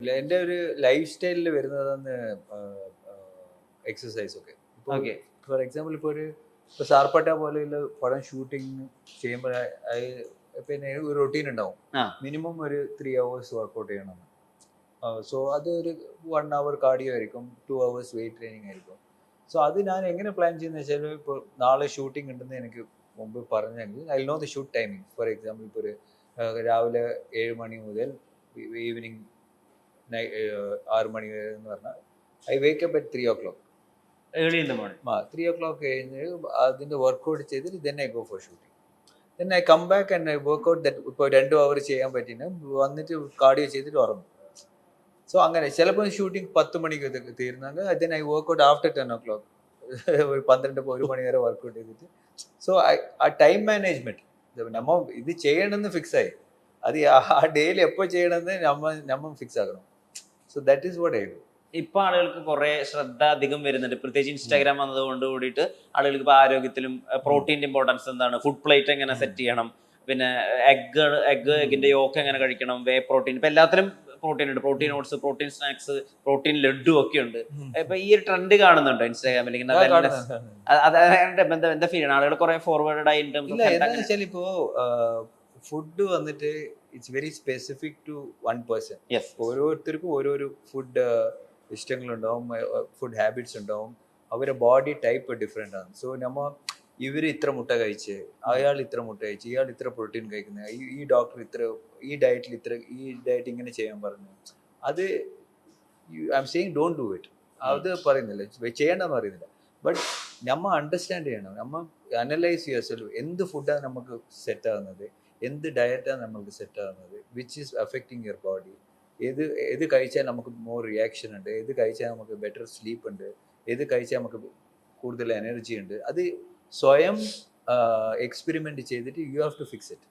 ഇല്ല, എൻ്റെ ഒരു ലൈഫ് സ്റ്റൈലിൽ വരുന്നതാണ് എക്സസൈസ് ഒക്കെ. ഇപ്പോൾ ഓക്കെ. ഫോർ എക്സാമ്പിൾ ഇപ്പോൾ സാർപ്പട്ട പോലെയുള്ള പടം ഷൂട്ടിങ് ചെയ്യുമ്പോൾ പിന്നെ ഒരു റൊട്ടീൻ ഉണ്ടാവും. ആ. മിനിമം ഒരു 3 hours വർക്കൗട്ട് ചെയ്യണം. സോ അത് ഒരു 1 hour കാർഡിയോ ആയിരിക്കും, 2 hours വെയിറ്റ് ട്രെയിനിങ് ആയിരിക്കും. സോ അത് ഞാൻ എങ്ങനെ പ്ലാൻ ചെയ്യുന്നത് വെച്ചാൽ, ഇപ്പോൾ നാളെ ഷൂട്ടിംഗ് ഉണ്ടെന്ന് എനിക്ക് മുമ്പ് പറഞ്ഞെങ്കിൽ I know the shoot timing. For example ഇപ്പോൾ രാവിലെ 7 മണി മുതൽ ഈവനിങ് 6 മണി വരെ എന്ന് പറഞ്ഞാൽ I wake up at 3 o'clock. Early in the morning. 3 o'clock കഴിഞ്ഞ് അതിൻ്റെ വർക്കൗട്ട് ചെയ്തിട്ട് then I go for shooting. Then I come back and I work out that. ഇപ്പോൾ 2 hour ചെയ്യാൻ പറ്റിന് വന്നിട്ട് കാർഡിയോ ചെയ്തിട്ട് ഉറങ്ങും. സോ അങ്ങനെ ചിലപ്പോൾ ഷൂട്ടിംഗ് 10 മണിക്ക് തീരുന്നെങ്കിൽ then I workout after 10 o'clock. ഒരു 1 മണി വരെ വർക്കൗട്ട് ചെയ്തിട്ട്. സോ ആ ടൈം മാനേജ്മെന്റ് നമ്മ ഇത് ചെയ്യണമെന്ന് ഫിക്സ് ആയി. അത് ആ ഡേയിൽ എപ്പോൾ ചെയ്യണമെന്ന് നമ്മ ഫിക്സ് ആക്കണം. So that is what I do. ഇപ്പൊ ആളുകൾക്ക് കുറെ ശ്രദ്ധ അധികം വരുന്നുണ്ട്, പ്രത്യേകിച്ച് ഇൻസ്റ്റാഗ്രാം വന്നതുകൊണ്ട് കൂടിയിട്ട് ആളുകൾക്ക് ഇപ്പൊ ആരോഗ്യത്തിലും പ്രോട്ടീൻ്റെ ഇമ്പോർട്ടൻസ് എന്താണ്, ഫുഡ് പ്ലേറ്റ് എങ്ങനെ സെറ്റ് ചെയ്യണം, പിന്നെ എഗിന്റെ യോക്ക് എങ്ങനെ കഴിക്കണം, വേ പ്രോട്ടീൻ, ഇപ്പൊ എല്ലാത്തിലും പ്രോട്ടീൻ ഉണ്ട്. Protein oats, protein snacks, protein laddu ഒക്കെ ഉണ്ട്. ഇപ്പൊ ഈ ഒരു ട്രെൻഡ് കാണുന്നുണ്ടോ ഇൻസ്റ്റാഗ്രാമിൽ? എന്താ ഫീൽ ആണ് ആളുകൾ കുറെ ഫോർവേഡ് ആയി? ഇല്ല, എന്താണെന്ന് വെച്ചാൽ ഇപ്പോ ഫുഡ് വന്നിട്ട് it's very specific to one person. ഓരോരുത്തർക്കും ഓരോരോ ഫുഡ് ഇഷ്ടങ്ങളുണ്ടാവും, ഫുഡ് ഹാബിറ്റ്സ് ഉണ്ടാവും, അവരുടെ ബോഡി ടൈപ്പ് ഡിഫറെൻ്റ് ആണ്. സോ ഇവർ ഇത്ര മുട്ട കഴിച്ച്, അയാൾ ഇത്ര മുട്ട കഴിച്ച്, ഇയാൾ ഇത്ര പ്രോട്ടീൻ കഴിക്കുന്നത്, ഈ ഡോക്ടർ ഇത്ര ഈ ഡയറ്റ് ഇങ്ങനെ ചെയ്യാൻ പറഞ്ഞു. അത് I am saying don't do it. അത് പറയുന്നില്ല, ചെയ്യേണ്ടെന്ന് പറയുന്നില്ല. ബട്ട് നമ്മൾ അണ്ടർസ്റ്റാൻഡ് ചെയ്യണം, നമ്മൾ അനലൈസ് യുവർ സെൽഫ്. എന്ത് ഫുഡാണ് നമുക്ക് സെറ്റ് ആകുന്നത്, എന്ത് ഡയറ്റാണ് നമുക്ക് സെറ്റ് ആകുന്നത്, which is affecting your body. ഏത് കഴിച്ചാൽ നമുക്ക് മോർ റിയാക്ഷൻ ഉണ്ട്, ഏത് കഴിച്ചാൽ നമുക്ക് ബെറ്റർ സ്ലീപ്പ് ഉണ്ട്, ഏത് കഴിച്ചാൽ നമുക്ക് കൂടുതൽ എനർജി ഉണ്ട്. അത് സ്വയം എക്സ്പെരിമെന്റ് ചെയ്തിട്ട് you have to fix it.